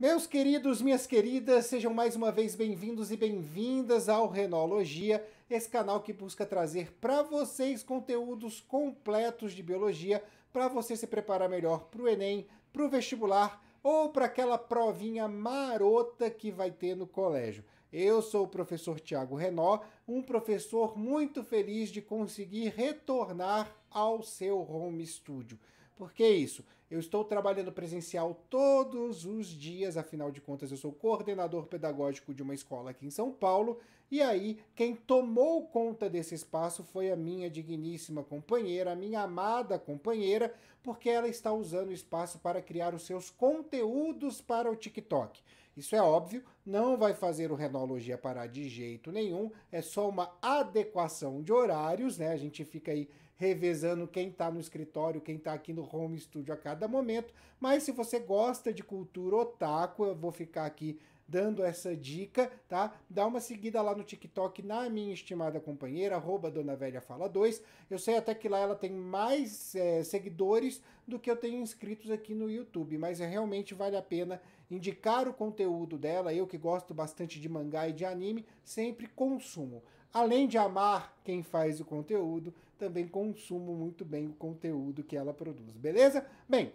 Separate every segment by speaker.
Speaker 1: Meus queridos, minhas queridas, sejam mais uma vez bem-vindos e bem-vindas ao Renologia, esse canal que busca trazer para vocês conteúdos completos de biologia para você se preparar melhor para o Enem, para o vestibular ou para aquela provinha marota que vai ter no colégio. Eu sou o professor Tiago Renó, um professor muito feliz de conseguir retornar ao seu home studio. Por que isso? Eu estou trabalhando presencial todos os dias, afinal de contas eu sou coordenador pedagógico de uma escola aqui em São Paulo, e aí quem tomou conta desse espaço foi a minha digníssima companheira, a minha amada companheira, porque ela está usando o espaço para criar os seus conteúdos para o TikTok. Isso é óbvio, não vai fazer o Renologia parar de jeito nenhum, é só uma adequação de horários, né? A gente fica aí revezando quem está no escritório, quem está aqui no home studio a cada momento, mas se você gosta de cultura otaku, eu vou ficar aqui dando essa dica, tá? Dá uma seguida lá no TikTok na minha estimada companheira, @DonaVelhaFala2. Eu sei até que lá ela tem mais seguidores do que eu tenho inscritos aqui no YouTube, mas realmente vale a pena indicar o conteúdo dela. Eu que gosto bastante de mangá e de anime, sempre consumo. Além de amar quem faz o conteúdo, também consumo muito bem o conteúdo que ela produz, beleza? Bem,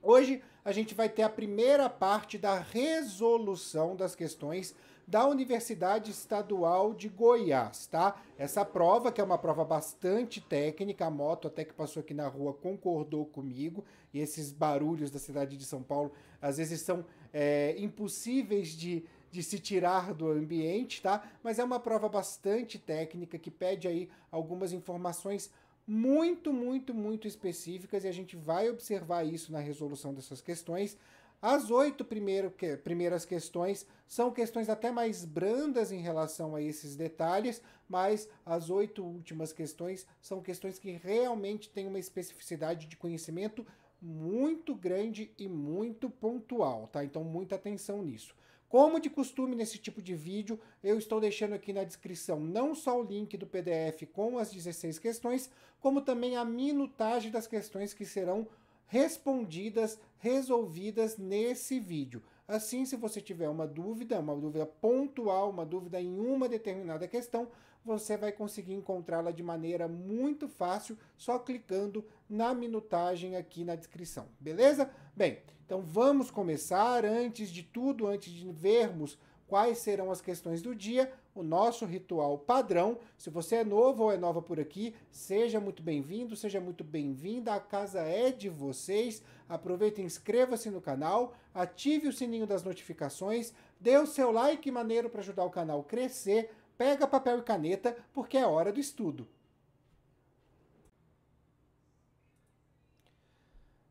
Speaker 1: hoje a gente vai ter a primeira parte da resolução das questões da Universidade Estadual de Goiás, tá? Essa prova, que é uma prova bastante técnica, a moto até que passou aqui na rua concordou comigo, e esses barulhos da cidade de São Paulo às vezes são impossíveis de se tirar do ambiente, tá? Mas é uma prova bastante técnica que pede aí algumas informações muito específicas e a gente vai observar isso na resolução dessas questões. As 8 primeiras questões são questões até mais brandas em relação a esses detalhes, mas as 8 últimas questões são questões que realmente têm uma especificidade de conhecimento muito grande e muito pontual, tá? Então muita atenção nisso. Como de costume nesse tipo de vídeo, eu estou deixando aqui na descrição não só o link do PDF com as 16 questões, como também a minutagem das questões que serão respondidas, resolvidas nesse vídeo. Assim, se você tiver uma dúvida pontual, uma dúvida em uma determinada questão, você vai conseguir encontrá-la de maneira muito fácil, só clicando na minutagem aqui na descrição, beleza? Bem, então vamos começar. Antes de tudo, antes de vermos quais serão as questões do dia, o nosso ritual padrão. Se você é novo ou é nova por aqui, seja muito bem-vindo, seja muito bem-vinda, a casa é de vocês. Aproveita e inscreva-se no canal, ative o sininho das notificações, dê o seu like maneiro para ajudar o canal a crescer, pega papel e caneta, porque é hora do estudo.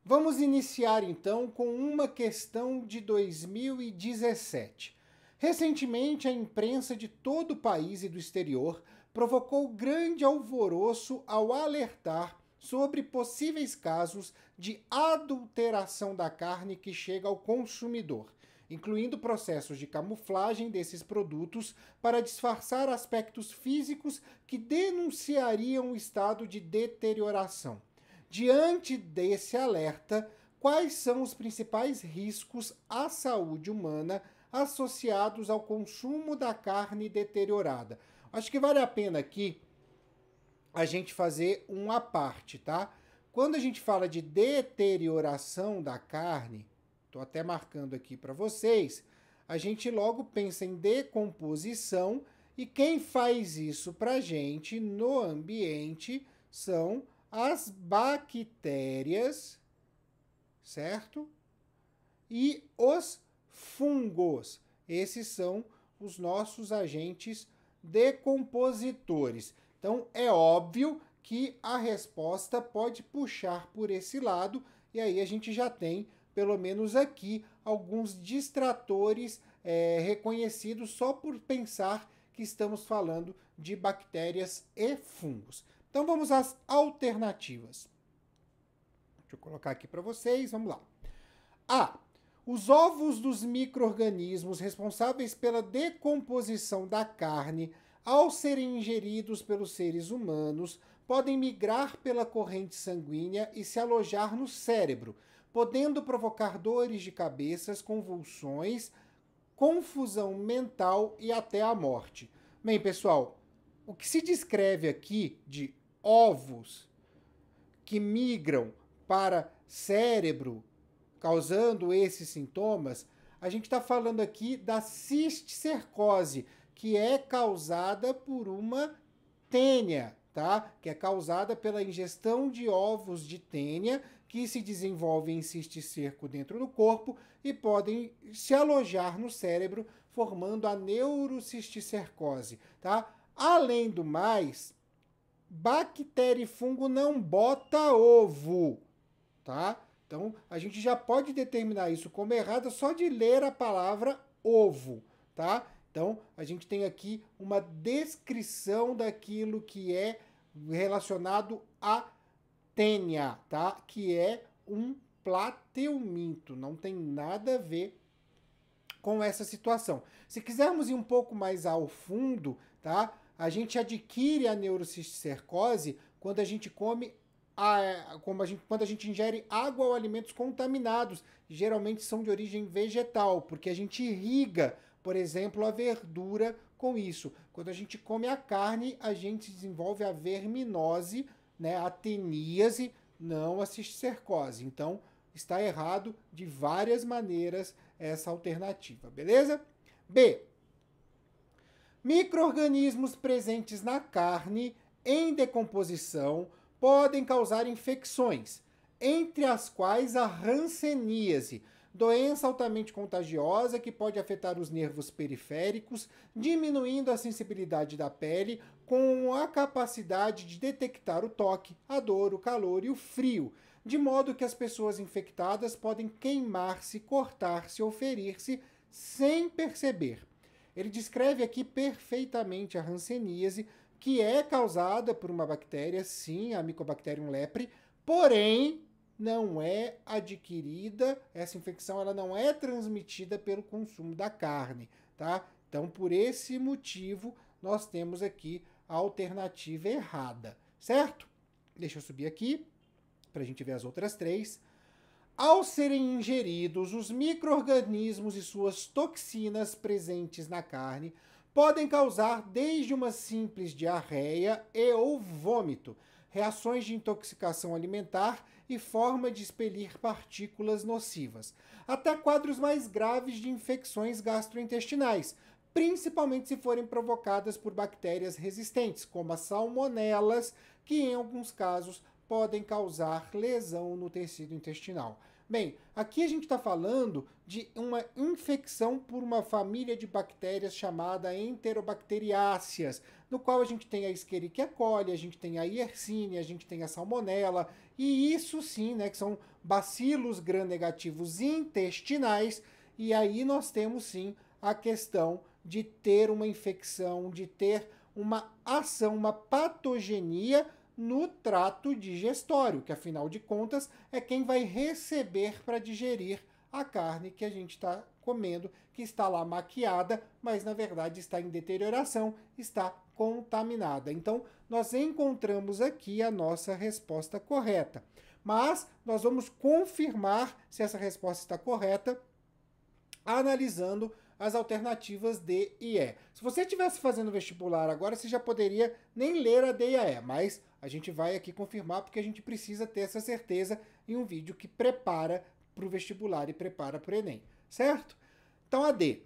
Speaker 1: Vamos iniciar então com uma questão de 2017. Recentemente, a imprensa de todo o país e do exterior provocou grande alvoroço ao alertar sobre possíveis casos de adulteração da carne que chega ao consumidor, incluindo processos de camuflagem desses produtos para disfarçar aspectos físicos que denunciariam o estado de deterioração. Diante desse alerta, quais são os principais riscos à saúde humana associados ao consumo da carne deteriorada? Acho que vale a pena aqui a gente fazer um à parte, tá? Quando a gente fala de deterioração da carne, estou até marcando aqui para vocês, a gente logo pensa em decomposição, e quem faz isso para a gente no ambiente são as bactérias, certo? E os fungos. Esses são os nossos agentes decompositores. Então, é óbvio que a resposta pode puxar por esse lado, e aí a gente já tem, pelo menos aqui, alguns distratores reconhecidos só por pensar que estamos falando de bactérias e fungos. Então vamos às alternativas. Deixa eu colocar aqui para vocês, vamos lá. A. Os ovos dos micro-organismos responsáveis pela decomposição da carne, ao serem ingeridos pelos seres humanos, podem migrar pela corrente sanguínea e se alojar no cérebro, podendo provocar dores de cabeça, convulsões, confusão mental e até a morte. Bem, pessoal, o que se descreve aqui de ovos que migram para cérebro, causando esses sintomas, a gente está falando aqui da cisticercose, que é causada por uma tênia, tá? Que é causada pela ingestão de ovos de tênia que se desenvolvem em cisticerco dentro do corpo e podem se alojar no cérebro, formando a neurocisticercose, tá? Além do mais, bactéria e fungo não bota ovo, tá? Então, a gente já pode determinar isso como errado só de ler a palavra ovo, tá? Então, a gente tem aqui uma descrição daquilo que é relacionado a tênia, tá? Que é um plateuminto, não tem nada a ver com essa situação. Se quisermos ir um pouco mais ao fundo, tá? A gente adquire a neurocisticercose quando a gente come quando a gente ingere água ou alimentos contaminados, geralmente são de origem vegetal, porque a gente irriga, por exemplo, a verdura com isso. Quando a gente come a carne, a gente desenvolve a verminose, né, a teníase, não a cisticercose. Então, está errado de várias maneiras essa alternativa, beleza? B. Micro-organismos presentes na carne em decomposição podem causar infecções, entre as quais a hanseníase, doença altamente contagiosa que pode afetar os nervos periféricos, diminuindo a sensibilidade da pele, com a capacidade de detectar o toque, a dor, o calor e o frio, de modo que as pessoas infectadas podem queimar-se, cortar-se ou ferir-se sem perceber. Ele descreve aqui perfeitamente a hanseníase, que é causada por uma bactéria, sim, a Mycobacterium lepre, porém não é adquirida, essa infecção ela não é transmitida pelo consumo da carne, tá? Então, por esse motivo, nós temos aqui a alternativa errada, certo? Deixa eu subir aqui, para a gente ver as outras três. Ao serem ingeridos, os micro-organismos e suas toxinas presentes na carne podem causar desde uma simples diarreia e ou vômito, reações de intoxicação alimentar e forma de expelir partículas nocivas, até quadros mais graves de infecções gastrointestinais, principalmente se forem provocadas por bactérias resistentes, como as salmonelas, que em alguns casos podem causar lesão no tecido intestinal. Bem, aqui a gente está falando de uma infecção por uma família de bactérias chamada Enterobacteriáceas, no qual a gente tem a Escherichia coli, a gente tem a Yersinia, a gente tem a Salmonella, e isso sim, né, que são bacilos gram-negativos intestinais, e aí nós temos sim a questão de ter uma infecção, de ter uma ação, uma patogenia no trato digestório, que afinal de contas é quem vai receber para digerir a carne que a gente está comendo, que está lá maquiada, mas na verdade está em deterioração, está contaminada. Então, nós encontramos aqui a nossa resposta correta. Mas nós vamos confirmar se essa resposta está correta analisando as alternativas D e E. Se você estivesse fazendo vestibular agora, você já poderia nem ler a D e a E, mas a gente vai aqui confirmar porque a gente precisa ter essa certeza em um vídeo que prepara para o vestibular e prepara para o Enem, certo? Então a D.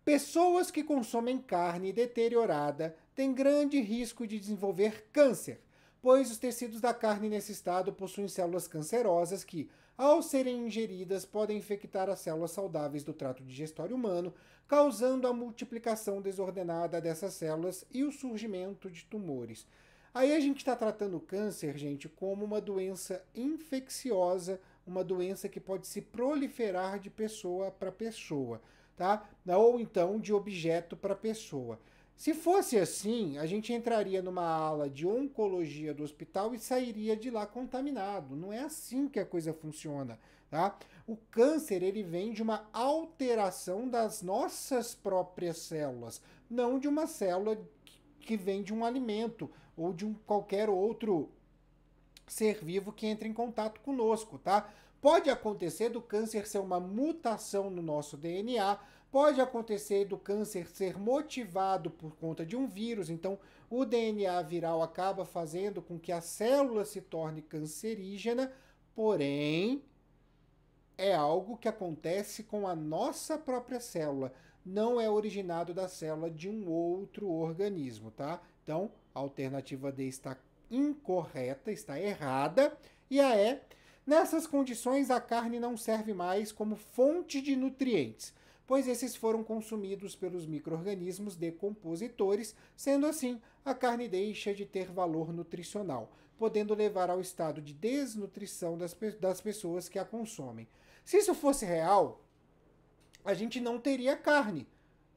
Speaker 1: Pessoas que consomem carne deteriorada têm grande risco de desenvolver câncer, pois os tecidos da carne nesse estado possuem células cancerosas que, ao serem ingeridas, podem infectar as células saudáveis do trato digestório humano, causando a multiplicação desordenada dessas células e o surgimento de tumores. Aí a gente está tratando o câncer, gente, como uma doença infecciosa, uma doença que pode se proliferar de pessoa para pessoa, tá? Ou então de objeto para pessoa. Se fosse assim, a gente entraria numa ala de oncologia do hospital e sairia de lá contaminado. Não é assim que a coisa funciona, tá? O câncer, ele vem de uma alteração das nossas próprias células, não de uma célula que vem de um alimento ou de qualquer outro ser vivo que entre em contato conosco, tá? Pode acontecer do câncer ser uma mutação no nosso DNA, pode acontecer do câncer ser motivado por conta de um vírus, então o DNA viral acaba fazendo com que a célula se torne cancerígena, porém é algo que acontece com a nossa própria célula, não é originado da célula de um outro organismo, tá? Então, a alternativa D está incorreta, está errada, e a E: nessas condições, a carne não serve mais como fonte de nutrientes, pois esses foram consumidos pelos micro-organismos decompositores, sendo assim, a carne deixa de ter valor nutricional, podendo levar ao estado de desnutrição das pessoas que a consomem. Se isso fosse real, a gente não teria carne.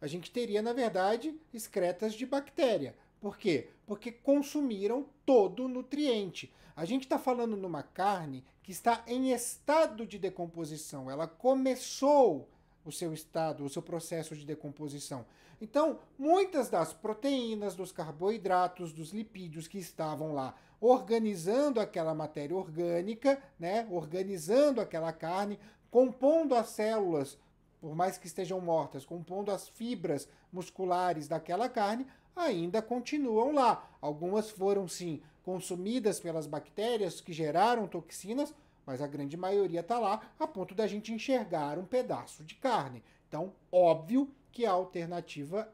Speaker 1: A gente teria, na verdade, excretas de bactéria. Por quê? Porque consumiram todo o nutriente. A gente está falando numa carne que está em estado de decomposição. Ela começou o seu estado, o seu processo de decomposição. Então, muitas das proteínas, dos carboidratos, dos lipídios que estavam lá organizando aquela matéria orgânica, né, organizando aquela carne, compondo as células, por mais que estejam mortas, compondo as fibras musculares daquela carne, ainda continuam lá. Algumas foram, sim, consumidas pelas bactérias que geraram toxinas, mas a grande maioria está lá, a ponto da gente enxergar um pedaço de carne. Então, óbvio que a alternativa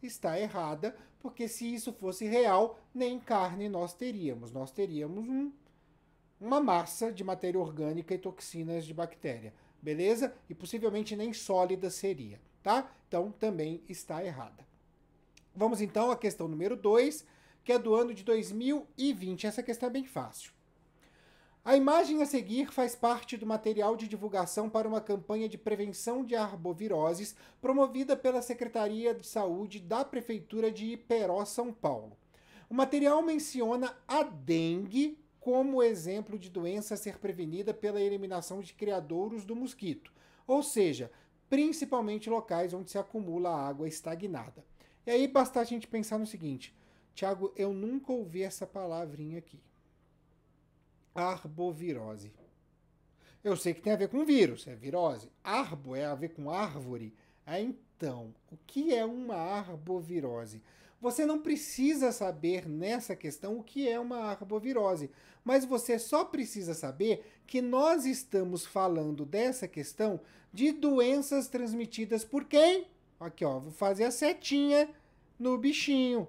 Speaker 1: está errada, porque se isso fosse real, nem carne nós teríamos. Nós teríamos uma massa de matéria orgânica e toxinas de bactéria, beleza? E possivelmente nem sólida seria, tá? Então, também está errada. Vamos então à questão número 2, que é do ano de 2020. Essa questão é bem fácil. A imagem a seguir faz parte do material de divulgação para uma campanha de prevenção de arboviroses promovida pela Secretaria de Saúde da Prefeitura de Iperó, São Paulo. O material menciona a dengue como exemplo de doença a ser prevenida pela eliminação de criadouros do mosquito, ou seja, principalmente locais onde se acumula água estagnada. E aí basta a gente pensar no seguinte: Tiago, eu nunca ouvi essa palavrinha aqui. Arbovirose. Eu sei que tem a ver com vírus, é virose. Arbo é a ver com árvore. Então, o que é uma arbovirose? Você não precisa saber nessa questão o que é uma arbovirose, mas você só precisa saber que nós estamos falando dessa questão de doenças transmitidas por quem? Aqui, ó, vou fazer a setinha no bichinho.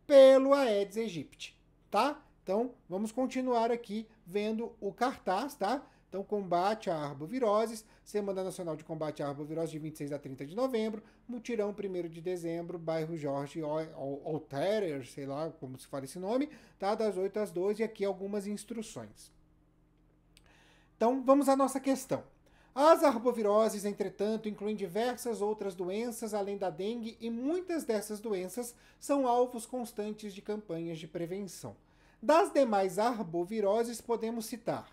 Speaker 1: Pelo Aedes aegypti, tá? Então, vamos continuar aqui vendo o cartaz, tá? Então, combate à arboviroses, Semana Nacional de Combate à Arbovirose de 26 a 30 de novembro, mutirão 1º de dezembro, bairro Jorge Alterer, sei lá como se fala esse nome, tá? Das 8 às 12, e aqui algumas instruções. Então, vamos à nossa questão. As arboviroses, entretanto, incluem diversas outras doenças além da dengue e muitas dessas doenças são alvos constantes de campanhas de prevenção. Das demais arboviroses, podemos citar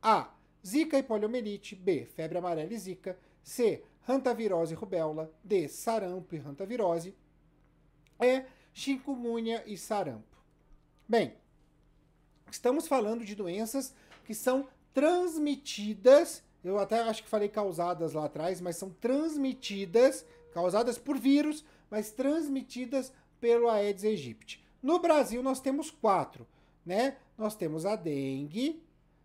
Speaker 1: A. Zika e poliomielite. B. Febre amarela e zika. C. Hantavirose e rubéola. D. Sarampo e hantavirose. E. Chikungunya e sarampo. Bem, estamos falando de doenças que são transmitidas, eu até acho que falei causadas lá atrás, mas são transmitidas, causadas por vírus, mas transmitidas pelo Aedes aegypti. No Brasil, nós temos 4, né? Nós temos a dengue,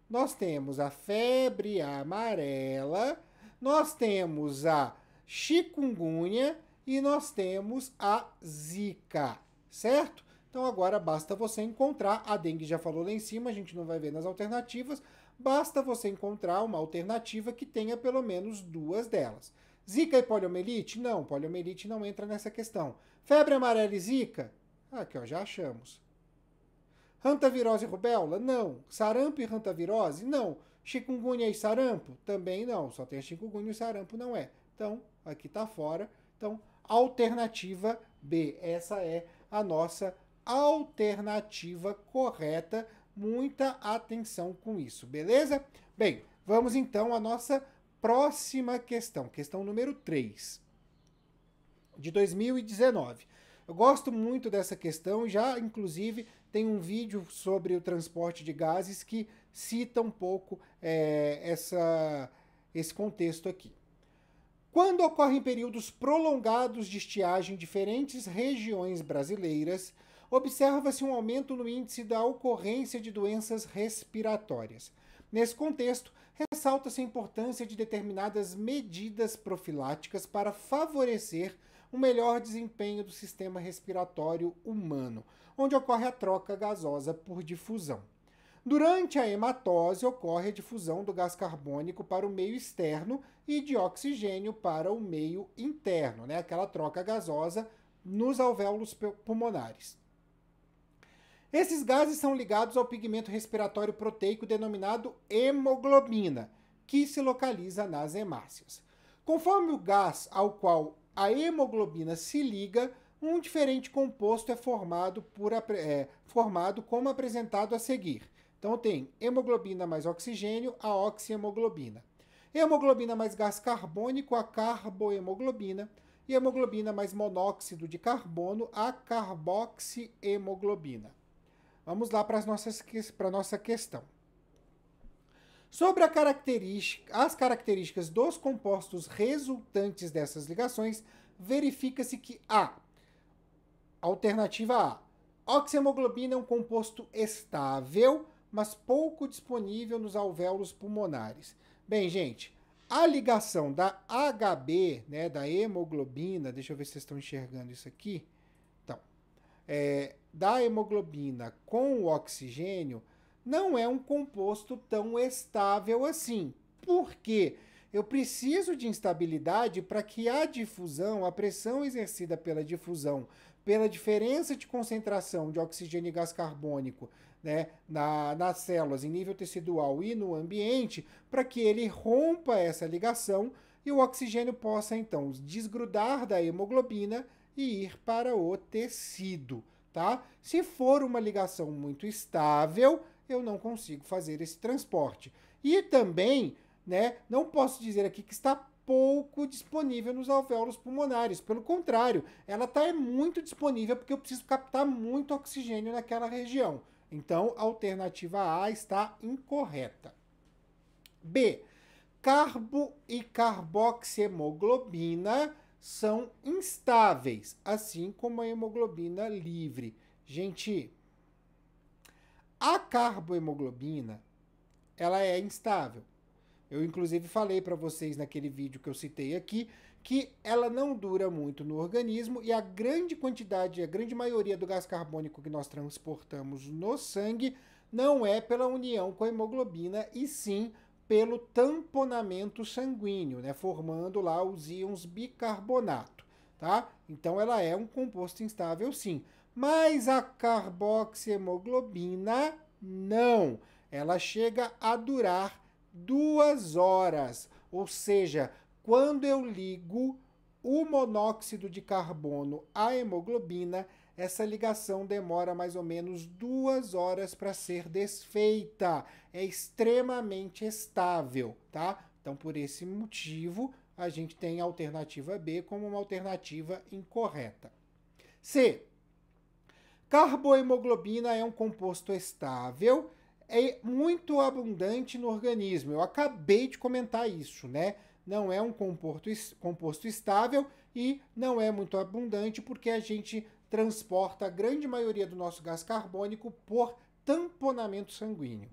Speaker 1: nós temos a febre amarela, nós temos a chikungunya e nós temos a zika, certo? Então agora basta você encontrar, a dengue já falou lá em cima, a gente não vai ver nas alternativas, basta você encontrar uma alternativa que tenha pelo menos 2 delas. Zika e poliomielite? Não, poliomielite não entra nessa questão. Febre amarela e zika? Aqui, ó, já achamos. Hantavirose e rubéola? Não. Sarampo e hantavirose? Não. Chikungunya e sarampo? Também não. Só tem a chikungunya e o sarampo não é. Então, aqui tá fora. Então, alternativa B. Essa é a nossa alternativa correta. Muita atenção com isso, beleza? Bem, vamos então à nossa próxima questão. Questão número 3, de 2019. Eu gosto muito dessa questão, já inclusive tem um vídeo sobre o transporte de gases que cita um pouco esse contexto aqui. Quando ocorrem períodos prolongados de estiagem em diferentes regiões brasileiras, observa-se um aumento no índice da ocorrência de doenças respiratórias. Nesse contexto, ressalta-se a importância de determinadas medidas profiláticas para favorecer um melhor desempenho do sistema respiratório humano, onde ocorre a troca gasosa por difusão. Durante a hematose, ocorre a difusão do gás carbônico para o meio externo e de oxigênio para o meio interno, né? Aquela troca gasosa nos alvéolos pulmonares. Esses gases são ligados ao pigmento respiratório proteico denominado hemoglobina, que se localiza nas hemácias. Conforme o gás ao qual a hemoglobina se liga, um diferente composto é formado como apresentado a seguir. Então tem hemoglobina mais oxigênio, a oxihemoglobina. Hemoglobina mais gás carbônico, a carbohemoglobina. E hemoglobina mais monóxido de carbono, a carboxihemoglobina. Vamos lá para a nossa questão. Sobre as características dos compostos resultantes dessas ligações, verifica-se que alternativa A, oxihemoglobina é um composto estável, mas pouco disponível nos alvéolos pulmonares. Bem, gente, a ligação da HB, né, da hemoglobina, deixa eu ver se vocês estão enxergando isso aqui. Então, da hemoglobina com o oxigênio não é um composto tão estável assim. Por quê? Eu preciso de instabilidade para que a difusão, a pressão exercida pela difusão, pela diferença de concentração de oxigênio e gás carbônico, né, nas células em nível tecidual e no ambiente, para que ele rompa essa ligação e o oxigênio possa, então, desgrudar da hemoglobina e ir para o tecido, tá? Se for uma ligação muito estável, eu não consigo fazer esse transporte. E também, né, não posso dizer aqui que está pouco disponível nos alvéolos pulmonares. Pelo contrário, ela está muito disponível porque eu preciso captar muito oxigênio naquela região. Então, a alternativa A está incorreta. B. Carbo e carboxihemoglobina são instáveis, assim como a hemoglobina livre. Gente, a carbohemoglobina, ela é instável. Eu, inclusive, falei para vocês naquele vídeo que eu citei aqui, que ela não dura muito no organismo e a grande maioria do gás carbônico que nós transportamos no sangue não é pela união com a hemoglobina, e sim pelo tamponamento sanguíneo, né, formando lá os íons bicarbonato, tá? Então ela é um composto instável, sim. Mas a carboxihemoglobina, não. Ela chega a durar 2 horas, ou seja, quando eu ligo o monóxido de carbono à hemoglobina, essa ligação demora mais ou menos 2 horas para ser desfeita. É extremamente estável, tá? Então, por esse motivo, a gente tem a alternativa B como uma alternativa incorreta. C. Carbohemoglobina é um composto estável, é muito abundante no organismo. Eu acabei de comentar isso, né? Não é um composto estável e não é muito abundante porque a gente transporta a grande maioria do nosso gás carbônico por tamponamento sanguíneo.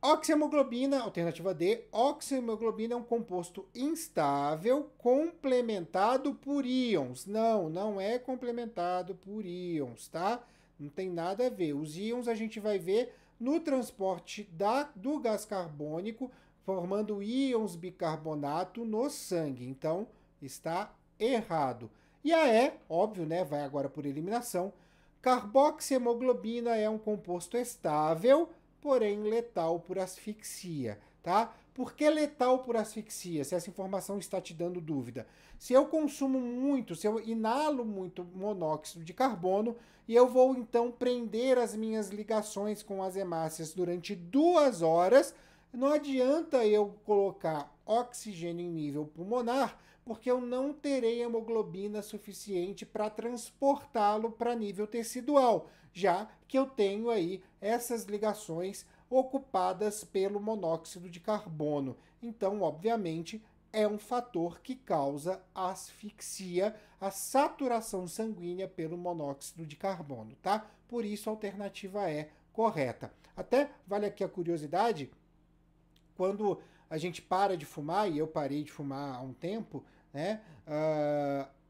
Speaker 1: Oxihemoglobina, alternativa D, oxihemoglobina é um composto instável complementado por íons. Não é complementado por íons, tá? Não tem nada a ver. Os íons a gente vai ver no transporte do gás carbônico, formando íons bicarbonato no sangue. Então, está errado. E a E, óbvio, né, vai agora por eliminação. Carboxihemoglobina é um composto estável, porém letal por asfixia, tá? Por que letal por asfixia? Se essa informação está te dando dúvida. Se eu consumo muito, se eu inalo muito monóxido de carbono e eu vou então prender as minhas ligações com as hemácias durante 2 horas, não adianta eu colocar oxigênio em nível pulmonar, porque eu não terei hemoglobina suficiente para transportá-lo para nível tecidual, já que eu tenho aí essas ligações ocupadas pelo monóxido de carbono. Então, obviamente, é um fator que causa a asfixia, a saturação sanguínea pelo monóxido de carbono, tá? Por isso a alternativa é correta. Até vale aqui a curiosidade, quando a gente para de fumar, e eu parei de fumar há um tempo, né?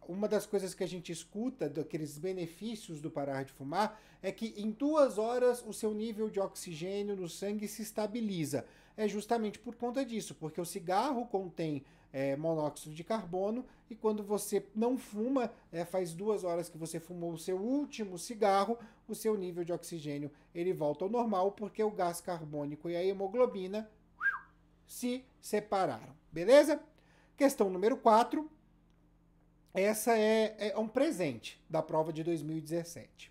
Speaker 1: Uma das coisas que a gente escuta daqueles benefícios do parar de fumar é que em 2 horas o seu nível de oxigênio no sangue se estabiliza. É justamente por conta disso, porque o cigarro contém monóxido de carbono e quando você não fuma, faz 2 horas que você fumou o seu último cigarro, o seu nível de oxigênio ele volta ao normal porque o gás carbônico e a hemoglobina se separaram, beleza? Questão número 4. Essa é um presente da prova de 2017.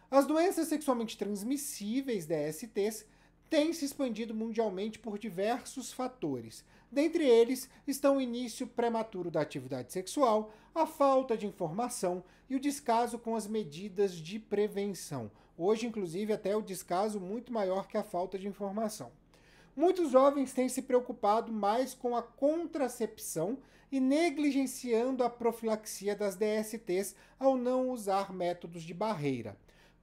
Speaker 1: As doenças sexualmente transmissíveis, DSTs, têm se expandido mundialmente por diversos fatores. Dentre eles estão o início prematuro da atividade sexual, a falta de informação e o descaso com as medidas de prevenção. Hoje, inclusive, até o descaso muito maior que a falta de informação. Muitos jovens têm se preocupado mais com a contracepção e negligenciando a profilaxia das DSTs ao não usar métodos de barreira.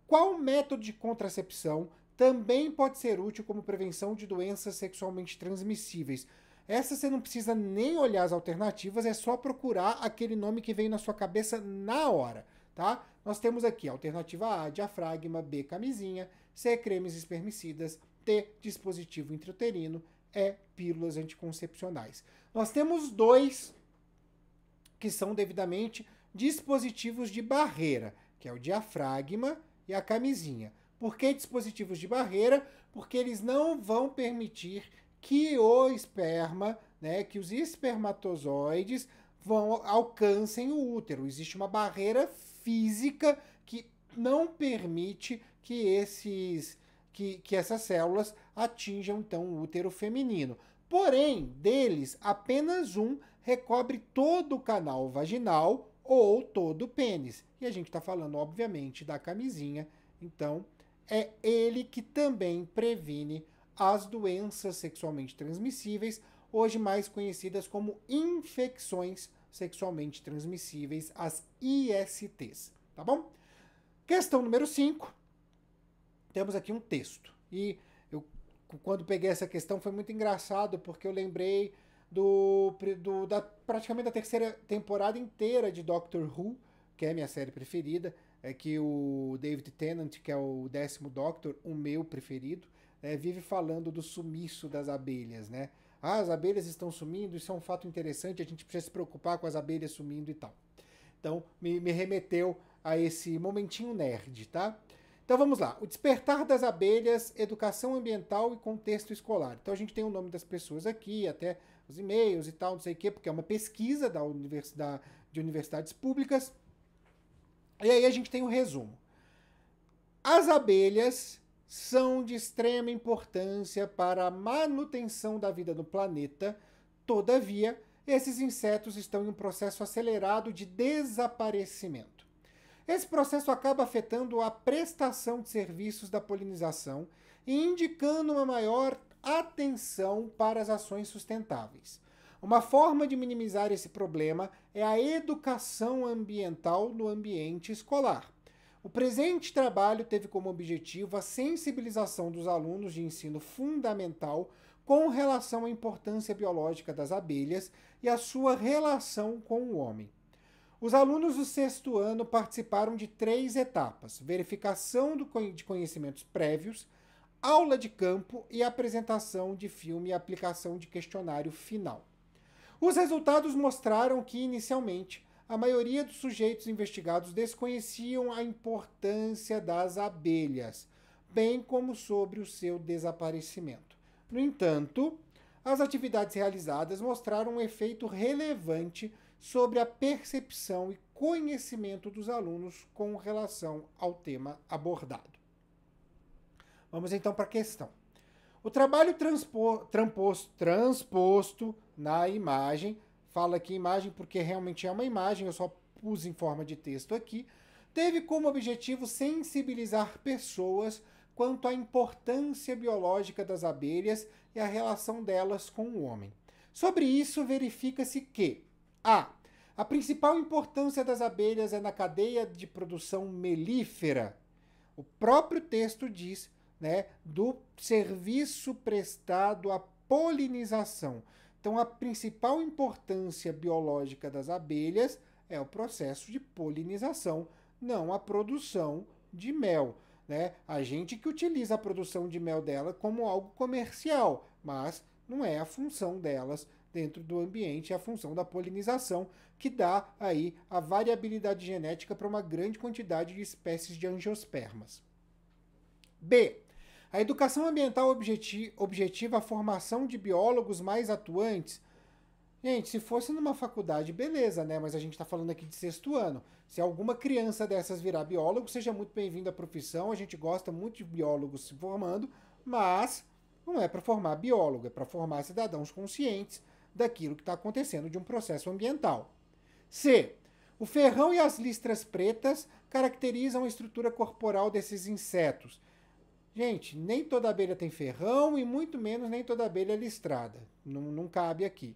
Speaker 1: Qual método de contracepção também pode ser útil como prevenção de doenças sexualmente transmissíveis? Essa você não precisa nem olhar as alternativas, é só procurar aquele nome que vem na sua cabeça na hora, tá? Nós temos aqui a alternativa A, diafragma, B, camisinha, C, cremes espermicidas, T, dispositivo intrauterino, E, pílulas anticoncepcionais. Nós temos 2 que são devidamente dispositivos de barreira, que é o diafragma e a camisinha. Por que dispositivos de barreira? Porque eles não vão permitir que o esperma, né, que os espermatozoides alcancem o útero. Existe uma barreira física que não permite que essas células atinjam então o útero feminino. Porém, deles, apenas um recobre todo o canal vaginal ou todo o pênis. E a gente está falando, obviamente, da camisinha. Então, é ele que também previne as doenças sexualmente transmissíveis, hoje mais conhecidas como infecções sexualmente transmissíveis, as ISTs. Tá bom? Questão número 5. Temos aqui um texto. E eu, quando peguei essa questão, foi muito engraçado, porque eu lembrei praticamente da 3ª temporada inteira de Doctor Who, que é minha série preferida, que o David Tennant, que é o 10º Doctor, o meu preferido, vive falando do sumiço das abelhas, né? Ah, as abelhas estão sumindo, isso é um fato interessante, a gente precisa se preocupar com as abelhas sumindo e tal. Então, me remeteu a esse momentinho nerd, tá? Então vamos lá. O despertar das abelhas, educação ambiental e contexto escolar. Então a gente tem o nome das pessoas aqui, até os e-mails e tal, não sei o quê, porque é uma pesquisa de universidades públicas. E aí a gente tem o resumo. As abelhas são de extrema importância para a manutenção da vida no planeta. Todavia, esses insetos estão em um processo acelerado de desaparecimento. Esse processo acaba afetando a prestação de serviços da polinização e indicando uma maior atenção para as ações sustentáveis. Uma forma de minimizar esse problema é a educação ambiental no ambiente escolar. O presente trabalho teve como objetivo a sensibilização dos alunos de ensino fundamental com relação à importância biológica das abelhas e a sua relação com o homem. Os alunos do 6º ano participaram de 3 etapas: verificação de conhecimentos prévios, aula de campo e apresentação de filme e aplicação de questionário final. Os resultados mostraram que, inicialmente, a maioria dos sujeitos investigados desconheciam a importância das abelhas, bem como sobre o seu desaparecimento. No entanto, as atividades realizadas mostraram um efeito relevante sobre a percepção e conhecimento dos alunos com relação ao tema abordado. Vamos então para a questão. O trabalho transposto na imagem, fala aqui imagem porque realmente é uma imagem, eu só pus em forma de texto aqui, teve como objetivo sensibilizar pessoas quanto à importância biológica das abelhas e a relação delas com o homem. Sobre isso, verifica-se que a principal importância das abelhas é na cadeia de produção melífera. O próprio texto diz, né, do serviço prestado à polinização. Então, a principal importância biológica das abelhas é o processo de polinização, não a produção de mel. Né? A gente que utiliza a produção de mel dela como algo comercial, mas não é a função delas dentro do ambiente, é a função da polinização, que dá aí a variabilidade genética para uma grande quantidade de espécies de angiospermas. B. A educação ambiental objetiva a formação de biólogos mais atuantes. Gente, se fosse numa faculdade, beleza, né? Mas a gente está falando aqui de 6º ano. Se alguma criança dessas virar biólogo, seja muito bem-vindo à profissão. A gente gosta muito de biólogos se formando, mas não é para formar biólogo, é para formar cidadãos conscientes daquilo que está acontecendo de um processo ambiental. C. O ferrão e as listras pretas caracterizam a estrutura corporal desses insetos. Gente, nem toda abelha tem ferrão e muito menos nem toda abelha é listrada. Não cabe aqui.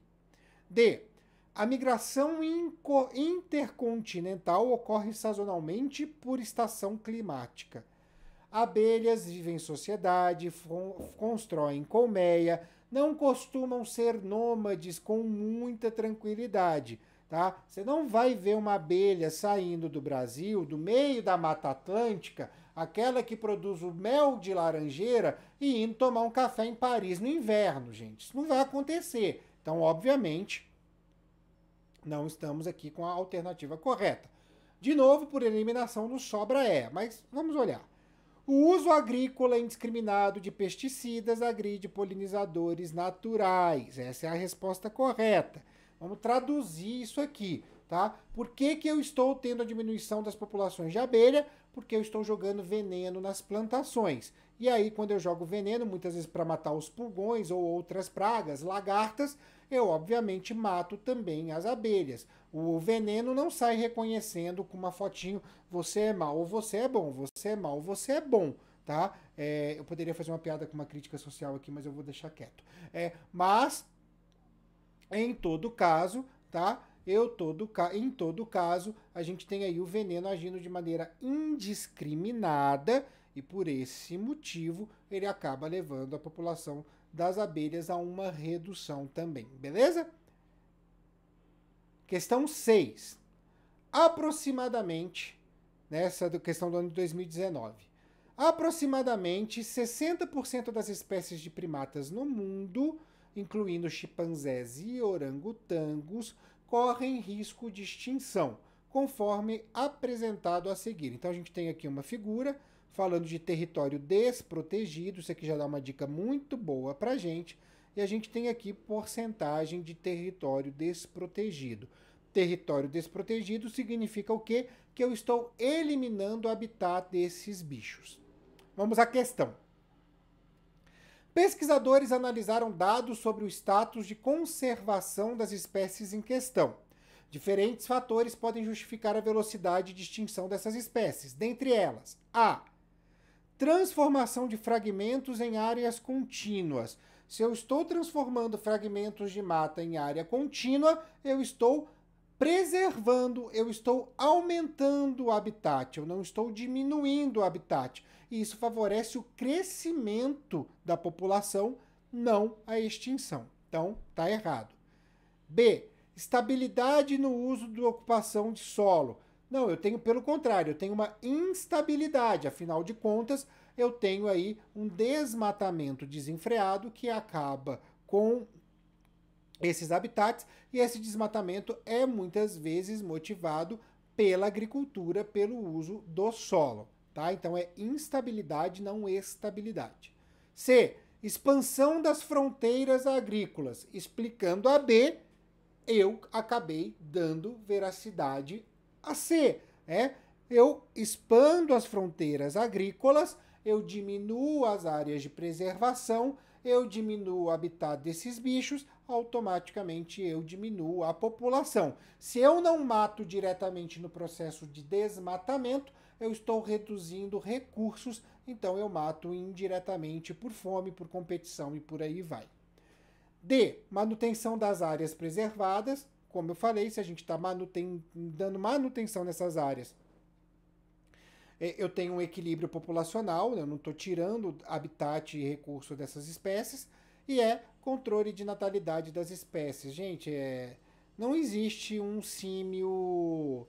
Speaker 1: D. A migração intercontinental ocorre sazonalmente por estação climática. Abelhas vivem em sociedade, constroem colmeia, não costumam ser nômades com muita tranquilidade. Tá? Você não vai ver uma abelha saindo do Brasil, do meio da Mata Atlântica, aquela que produz o mel de laranjeira, e indo tomar um café em Paris no inverno, gente. Isso não vai acontecer. Então, obviamente, não estamos aqui com a alternativa correta. De novo, por eliminação, nos sobra mas vamos olhar. O uso agrícola indiscriminado de pesticidas agride polinizadores naturais. Essa é a resposta correta. Vamos traduzir isso aqui, tá? Por que eu estou tendo a diminuição das populações de abelha? Porque eu estou jogando veneno nas plantações. E aí, quando eu jogo veneno, muitas vezes para matar os pulgões ou outras pragas, lagartas, eu obviamente mato também as abelhas. O veneno não sai reconhecendo com uma fotinho, você é mal ou você é bom, você é mal ou você é bom, tá? Eu poderia fazer uma piada com uma crítica social aqui, mas eu vou deixar quieto. Mas, em todo caso, tá? Em todo caso, a gente tem aí o veneno agindo de maneira indiscriminada e por esse motivo ele acaba levando a população das abelhas a uma redução também, beleza? Questão 6. Aproximadamente, nessa questão do ano de 2019, aproximadamente 60% das espécies de primatas no mundo, incluindo chimpanzés e orangotangos, correm risco de extinção, conforme apresentado a seguir. Então a gente tem aqui uma figura falando de território desprotegido, isso aqui já dá uma dica muito boa pra gente, e a gente tem aqui porcentagem de território desprotegido. Território desprotegido significa o quê? Que eu estou eliminando o habitat desses bichos. Vamos à questão. Pesquisadores analisaram dados sobre o status de conservação das espécies em questão. Diferentes fatores podem justificar a velocidade de extinção dessas espécies, dentre elas: a. Transformação de fragmentos em áreas contínuas. Se eu estou transformando fragmentos de mata em área contínua, eu estou preservando, eu estou aumentando o habitat, eu não estou diminuindo o habitat. E isso favorece o crescimento da população, não a extinção. Então, está errado. B. Estabilidade no uso da ocupação de solo. Não, eu tenho, pelo contrário, eu tenho uma instabilidade. Afinal de contas, eu tenho aí um desmatamento desenfreado que acaba com esses habitats, e esse desmatamento é muitas vezes motivado pela agricultura, pelo uso do solo, tá? Então é instabilidade, não estabilidade. C. Expansão das fronteiras agrícolas. Explicando a B, eu acabei dando veracidade a C, né? Eu expando as fronteiras agrícolas, eu diminuo as áreas de preservação, eu diminuo o habitat desses bichos, automaticamente eu diminuo a população. Se eu não mato diretamente no processo de desmatamento, eu estou reduzindo recursos, então eu mato indiretamente por fome, por competição e por aí vai. D, manutenção das áreas preservadas. Como eu falei, se a gente está dando manutenção nessas áreas, eu tenho um equilíbrio populacional, eu não estou tirando habitat e recurso dessas espécies, e é controle de natalidade das espécies. Gente, não existe um símio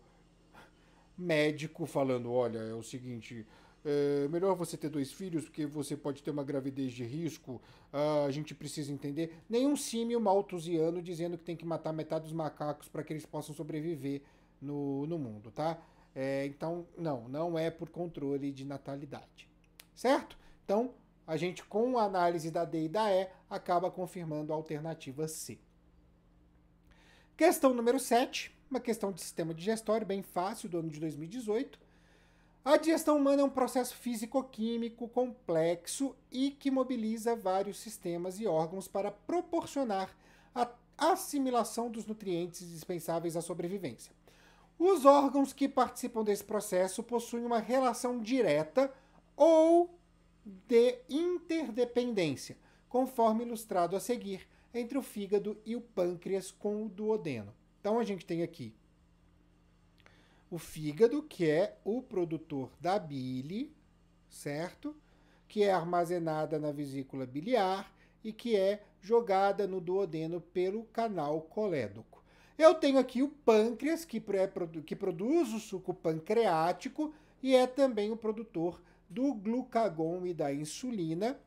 Speaker 1: médico falando, olha, é o seguinte, é melhor você ter 2 filhos porque você pode ter uma gravidez de risco, a gente precisa entender. Nenhum símio malthusiano dizendo que tem que matar metade dos macacos para que eles possam sobreviver no mundo, tá? Então, não é por controle de natalidade, certo? Então, a gente, com a análise da D e da E, acaba confirmando a alternativa C. Questão número 7, uma questão de sistema digestório, bem fácil, do ano de 2018. A digestão humana é um processo físico-químico complexo e que mobiliza vários sistemas e órgãos para proporcionar a assimilação dos nutrientes indispensáveis à sobrevivência. Os órgãos que participam desse processo possuem uma relação direta ou de interdependência, conforme ilustrado a seguir, entre o fígado e o pâncreas com o duodeno. Então a gente tem aqui o fígado, que é o produtor da bile, certo? Que é armazenada na vesícula biliar e que é jogada no duodeno pelo canal colédoco. Eu tenho aqui o pâncreas, que produz o suco pancreático e é também o produtor do glucagon e da insulina.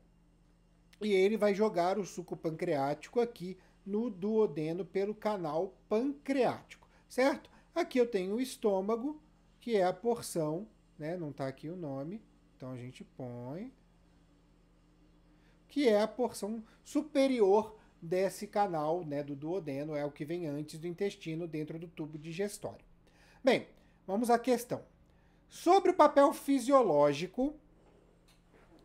Speaker 1: E ele vai jogar o suco pancreático aqui no duodeno pelo canal pancreático, certo? Aqui eu tenho o estômago, que é a porção, né? Não está aqui o nome, então a gente põe, que é a porção superior desse canal, né, do duodeno, é o que vem antes do intestino dentro do tubo digestório. Bem, vamos à questão. Sobre o papel fisiológico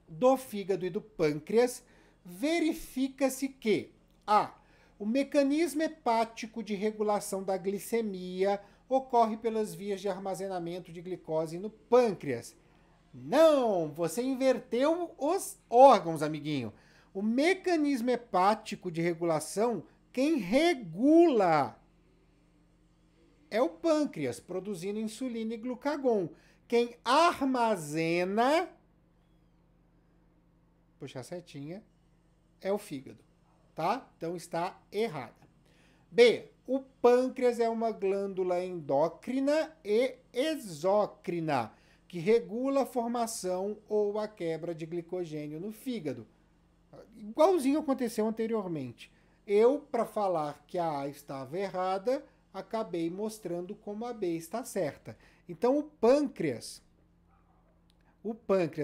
Speaker 1: do fígado e do pâncreas, verifica-se que o mecanismo hepático de regulação da glicemia ocorre pelas vias de armazenamento de glicose no pâncreas. Não, você inverteu os órgãos, amiguinho. O mecanismo hepático de regulação, quem regula é o pâncreas, produzindo insulina e glucagon. Quem armazena, puxar a setinha, é o fígado, tá? Então está errada. B, o pâncreas é uma glândula endócrina e exócrina, que regula a formação ou a quebra de glicogênio no fígado. Igualzinho aconteceu anteriormente. Eu, para falar que a A estava errada, acabei mostrando como a B está certa. Então, o pâncreas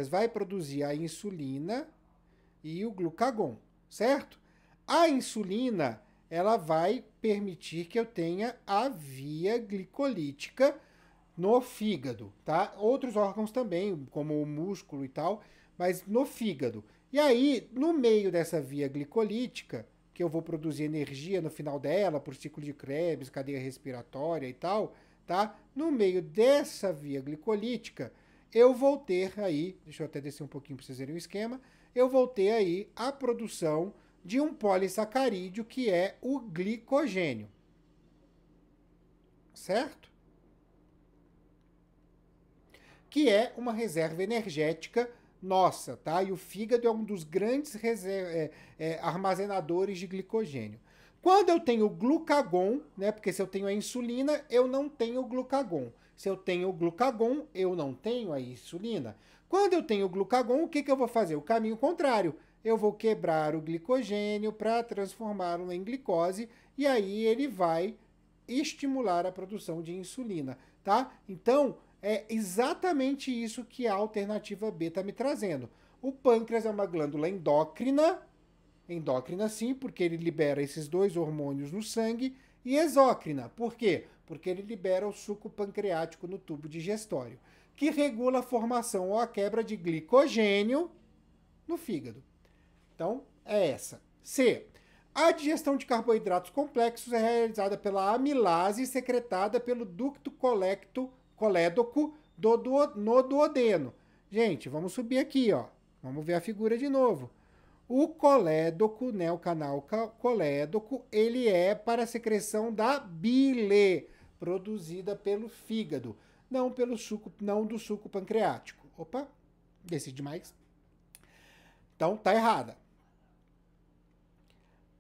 Speaker 1: vai produzir a insulina e o glucagon, certo? A insulina, ela vai permitir que eu tenha a via glicolítica no fígado, tá? Outros órgãos também, como o músculo e tal, mas no fígado. E aí, no meio dessa via glicolítica, que eu vou produzir energia no final dela, por ciclo de Krebs, cadeia respiratória e tal, tá? No meio dessa via glicolítica, eu vou ter aí, deixa eu até descer um pouquinho para vocês verem o esquema, eu vou ter aí a produção de um polissacarídeo que é o glicogênio. Certo? Que é uma reserva energética nossa, tá? E o fígado é um dos grandes armazenadores de glicogênio. Quando eu tenho glucagon, né? Porque se eu tenho a insulina, eu não tenho glucagon. Se eu tenho glucagon, eu não tenho a insulina. Quando eu tenho glucagon, o que eu vou fazer? O caminho contrário. Eu vou quebrar o glicogênio para transformá-lo em glicose e aí ele vai estimular a produção de insulina, tá? Então, é exatamente isso que a alternativa B está me trazendo. O pâncreas é uma glândula endócrina sim, porque ele libera esses dois hormônios no sangue, e exócrina, por quê? Porque ele libera o suco pancreático no tubo digestório, que regula a formação ou a quebra de glicogênio no fígado. Então, é essa. C. A digestão de carboidratos complexos é realizada pela amilase secretada pelo ducto colédoco no duodeno. Gente, vamos subir aqui, ó. Vamos ver a figura de novo. O colédoco, né, o canal colédoco, ele é para a secreção da bile, produzida pelo fígado, não do suco pancreático. Opa, decidi mais. Então, tá errada.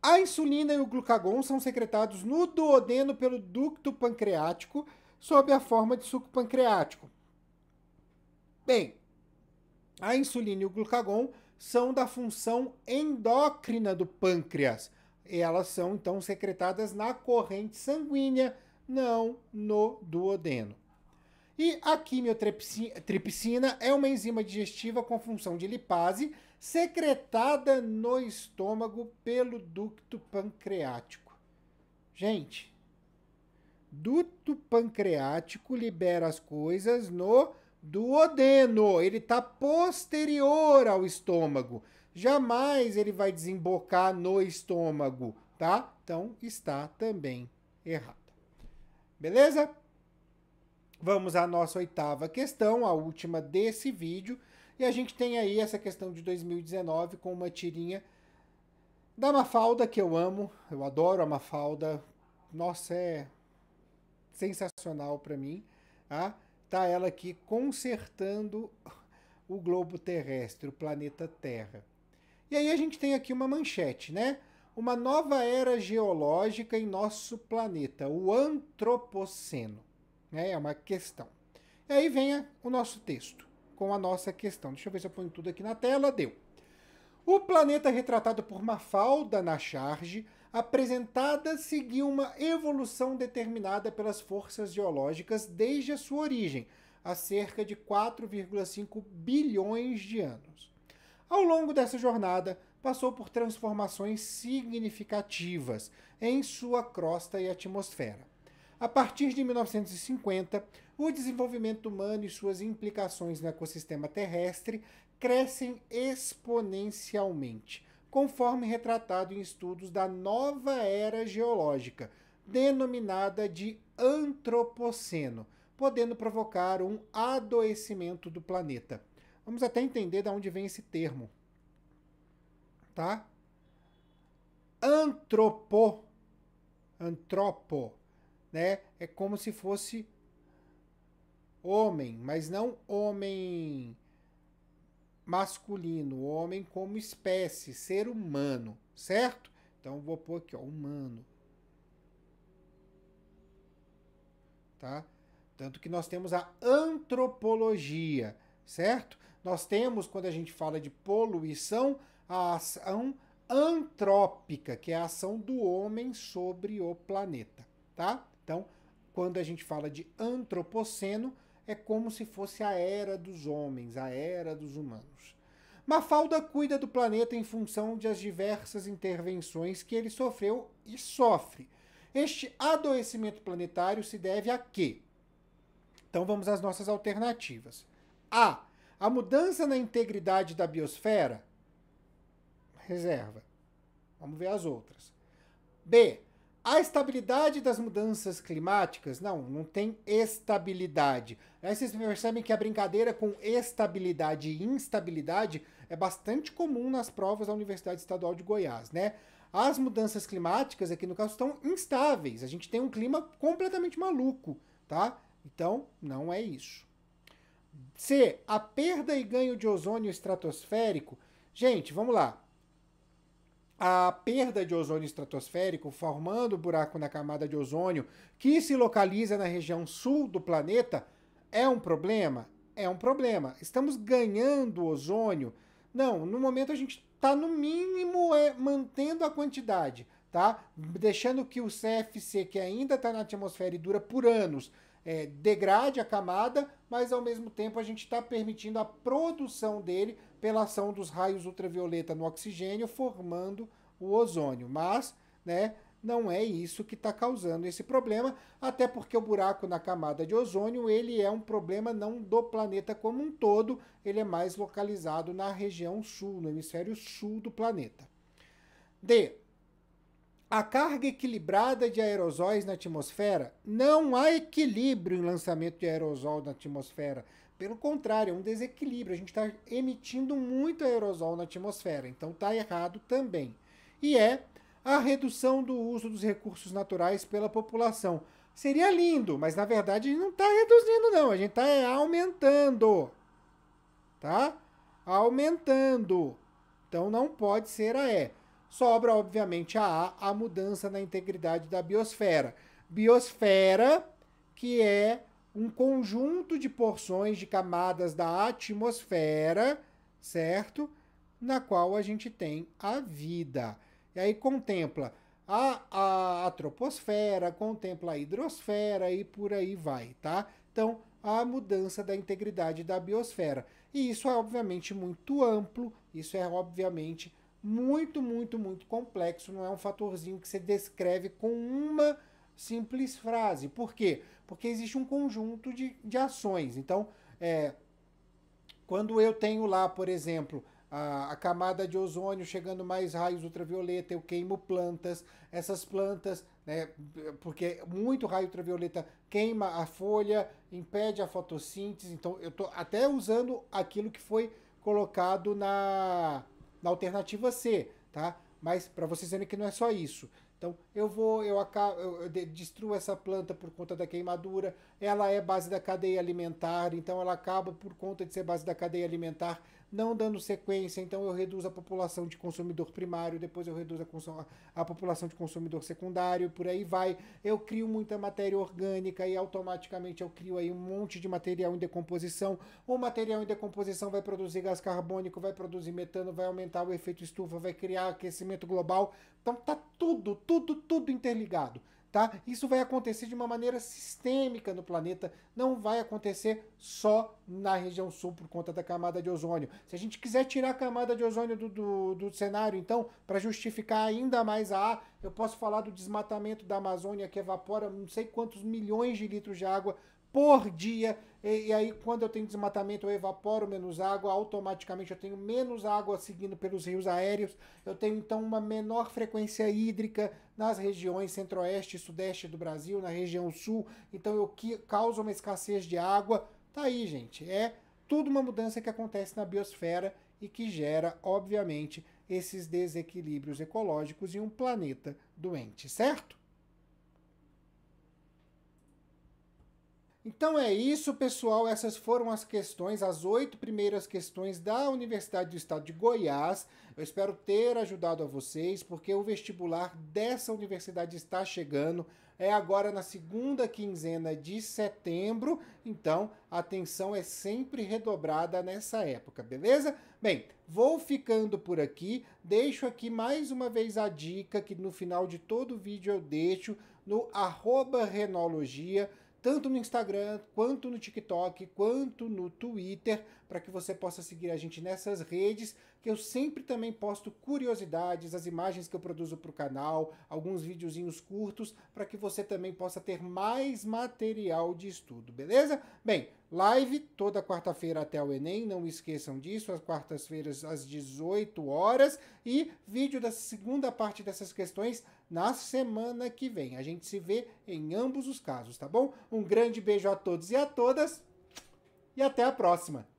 Speaker 1: A insulina e o glucagon são secretados no duodeno pelo ducto pancreático sob a forma de suco pancreático. Bem, a insulina e o glucagon são da função endócrina do pâncreas. E elas são, então, secretadas na corrente sanguínea, não no duodeno. E a quimiotripsina é uma enzima digestiva com função de lipase, secretada no estômago pelo ducto pancreático. Gente, ducto pancreático libera as coisas no duodeno. Ele está posterior ao estômago. Jamais ele vai desembocar no estômago, tá? Então está também errado. Beleza? Vamos à nossa 8ª questão, a última desse vídeo. E a gente tem aí essa questão de 2019 com uma tirinha da Mafalda, que eu amo. Eu adoro a Mafalda. Nossa, é sensacional para mim. Tá? Tá ela aqui consertando o globo terrestre, o planeta Terra. E aí a gente tem aqui uma manchete, né? Uma nova era geológica em nosso planeta, o Antropoceno. É uma questão. E aí vem o nosso texto com a nossa questão. Deixa eu ver se eu ponho tudo aqui na tela. Deu. O planeta retratado por Mafalda na charge apresentada seguiu uma evolução determinada pelas forças geológicas desde a sua origem, há cerca de 4,5 bilhões de anos. Ao longo dessa jornada, passou por transformações significativas em sua crosta e atmosfera. A partir de 1950, o desenvolvimento humano e suas implicações no ecossistema terrestre crescem exponencialmente, conforme retratado em estudos da nova era geológica, denominada de Antropoceno, podendo provocar um adoecimento do planeta. Vamos até entender de onde vem esse termo. Tá? Antropo, né? É como se fosse homem, mas não homem masculino, homem como espécie, ser humano, certo? Então vou pôr aqui, ó, humano. Tá? Tanto que nós temos a antropologia, certo? Nós temos, quando a gente fala de poluição, a ação antrópica, que é a ação do homem sobre o planeta, tá? Então, quando a gente fala de antropoceno, é como se fosse a era dos homens, a era dos humanos. Mafalda cuida do planeta em função das diversas intervenções que ele sofreu e sofre. Este adoecimento planetário se deve a quê? Então vamos às nossas alternativas. A. A mudança na integridade da biosfera. Reserva. Vamos ver as outras. B. A estabilidade das mudanças climáticas? Não tem estabilidade. Aí vocês percebem que a brincadeira com estabilidade e instabilidade é bastante comum nas provas da Universidade Estadual de Goiás, né? As mudanças climáticas, aqui no caso, estão instáveis. A gente tem um clima completamente maluco, tá? Então, não é isso. C. A perda e ganho de ozônio estratosférico. Gente, vamos lá. A perda de ozônio estratosférico, formando buraco na camada de ozônio, que se localiza na região sul do planeta, é um problema? É um problema. Estamos ganhando ozônio? Não, no momento a gente está, no mínimo, mantendo a quantidade, tá? Deixando que o CFC, que ainda está na atmosfera e dura por anos, degrade a camada, mas ao mesmo tempo a gente está permitindo a produção dele pela ação dos raios ultravioleta no oxigênio, formando o ozônio. Mas, né, não é isso que está causando esse problema, até porque o buraco na camada de ozônio, ele é um problema não do planeta como um todo, ele é mais localizado na região sul, no hemisfério sul do planeta. D. a carga equilibrada de aerosóis na atmosfera, não há equilíbrio em lançamento de aerosol na atmosfera. Pelo contrário, é um desequilíbrio. A gente está emitindo muito aerosol na atmosfera, então está errado também. E é a redução do uso dos recursos naturais pela população. Seria lindo, mas na verdade a gente não está reduzindo, não. A gente está aumentando. Tá? Aumentando. Então não pode ser a E. Sobra, obviamente, a mudança na integridade da biosfera. Biosfera, que é um conjunto de porções de camadas da atmosfera, certo? Na qual a gente tem a vida. E aí contempla a troposfera, contempla a hidrosfera e por aí vai, tá? Então, a mudança da integridade da biosfera. E isso é, obviamente, muito amplo, isso é, obviamente, muito, muito, muito complexo, não é um fatorzinho que você descreve com uma simples frase. Por quê? Porque existe um conjunto de ações. Então, quando eu tenho lá, por exemplo, a camada de ozônio chegando mais raios ultravioleta, eu queimo plantas, essas plantas, né, porque muito raio ultravioleta queima a folha, impede a fotossíntese, então eu estou até usando aquilo que foi colocado na alternativa C, tá? Mas para vocês verem que não é só isso. Então eu destruo essa planta por conta da queimadura, ela é base da cadeia alimentar, então ela acaba por conta de ser base da cadeia alimentar, não dando sequência, então eu reduzo a população de consumidor primário, depois eu reduzo a população de consumidor secundário, por aí vai. Eu crio muita matéria orgânica e automaticamente eu crio aí um monte de material em decomposição. O material em decomposição vai produzir gás carbônico, vai produzir metano, vai aumentar o efeito estufa, vai criar aquecimento global. Então tá tudo interligado. Tá? Isso vai acontecer de uma maneira sistêmica no planeta, não vai acontecer só na região sul por conta da camada de ozônio. Se a gente quiser tirar a camada de ozônio do cenário, então, para justificar ainda mais eu posso falar do desmatamento da Amazônia, que evapora não sei quantos milhões de litros de água por dia, e aí quando eu tenho desmatamento eu evaporo menos água, automaticamente eu tenho menos água seguindo pelos rios aéreos, eu tenho então uma menor frequência hídrica nas regiões centro-oeste e sudeste do Brasil, na região sul, então eu causo uma escassez de água. Tá aí, gente, é tudo uma mudança que acontece na biosfera e que gera, obviamente, esses desequilíbrios ecológicos em um planeta doente, certo? Então é isso, pessoal. Essas foram as questões, as 8 primeiras questões da Universidade do Estado de Goiás. Eu espero ter ajudado a vocês, porque o vestibular dessa universidade está chegando. É agora na segunda quinzena de setembro, então a atenção é sempre redobrada nessa época, beleza? Bem, vou ficando por aqui. Deixo aqui mais uma vez a dica que no final de todo vídeo eu deixo no @renologia, tanto no Instagram, quanto no TikTok, quanto no Twitter, para que você possa seguir a gente nessas redes, que eu sempre também posto curiosidades, as imagens que eu produzo para o canal, alguns videozinhos curtos, para que você também possa ter mais material de estudo, beleza? Bem, live toda quarta-feira até o Enem, não esqueçam disso, às quartas-feiras às 18 horas, e vídeo da segunda parte dessas questões na semana que vem. A gente se vê em ambos os casos, tá bom? Um grande beijo a todos e a todas e até a próxima!